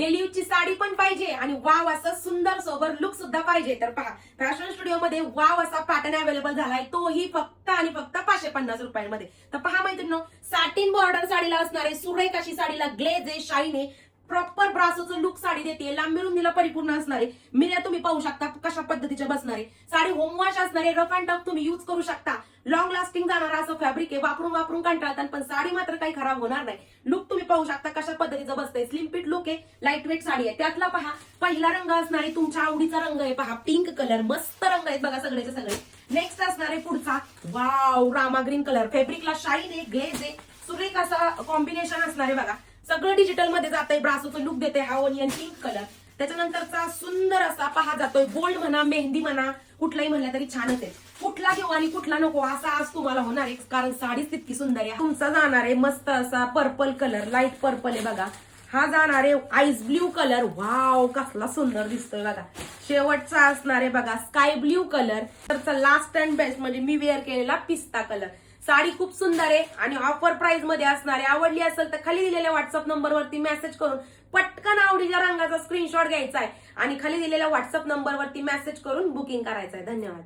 Daily यूजची sari पण पाहिजे आणि वाव असं सुंदर सोबर लुक सुद्धा पाहिजे तर पहा फॅशन स्टुडिओ मध्ये वाव असा पॅटर्न अवेलेबल झालाय, तोही फक्त आणि फक्त 550 रुपयांमध्ये. तर पहा मैत्रिणींनो, साटिन बॉर्डर साडीला असणारे सुरेख अशी साडीला ग्लेज आहे, शाईन आहे, प्रॉपर ब्रासोचं लुक साडी देते, लांबी रुंदीला परिपूर्ण असणारे, मिऱ्या तुम्ही पाहू शकता कशा पद्धतीच्या बसणारे, साडी होम वॉश असणारे, रफ अँड टफ तुम्ही युज करू शकता, लॉंग लास्टिंग जाणारा असं फॅब्रिक आहे, वापरून वापरून कंटाळतात पण साडी मात्र काही खराब होणार नाही. लुक तुम्ही पाहू शकता कशा पद्धतीचं बसतंय, स्लिम फिट लुक आहे, लाईट वेट साडी आहे. त्यातला पहा पहिला रंग असणारे तुमच्या आवडीचा रंग आहे, पहा पिंक कलर, मस्त रंग आहेत बघा सगळेचे सगळे. नेक्स्ट असणारे पुढचा वाव रामा ग्रीन कलर, फॅब्रिकला शाईन आहे, ग्लेज आहे, सुरेख असा कॉम्बिनेशन असणारे बघा, सगळं डिजिटल मध्ये जातंय, ब्रासोचं लुक देते हा ओनियन पिंक कलर. त्याच्यानंतरचा सुंदर असा पहा जातोय गोल्ड म्हणा, मेहंदी म्हणा, कुठलाही म्हणला तरी छानच आहे. कुठला घेऊ आणि कुठला नको असा आज तुम्हाला होणार आहे, कारण साडीच तितकी सुंदर आहे. तुमचा जाणार आहे मस्त असा पर्पल कलर, लाईट पर्पल आहे बघा, हा जाणार आहे आईस ब्ल्यू कलर, वाव कसला सुंदर दिसतोय बघा. शेवटचा असणार आहे बघा स्काय ब्ल्यू कलर. तर लास्ट अँड बेस्ट म्हणजे मी वेअर केलेला पिस्ता कलर. साडी खूप सुंदर आहे आणि ऑफर प्राइस मध्ये असणारे. आवडली असेल तर खाली दिलेल्या व्हॉट्सअप नंबरवरती मेसेज करून पटकन आवडीच्या रंगाचा स्क्रीनशॉट घ्यायचा आहे आणि खाली दिलेल्या व्हॉट्सअप नंबरवरती मेसेज करून बुकिंग करायचं आहे. धन्यवाद.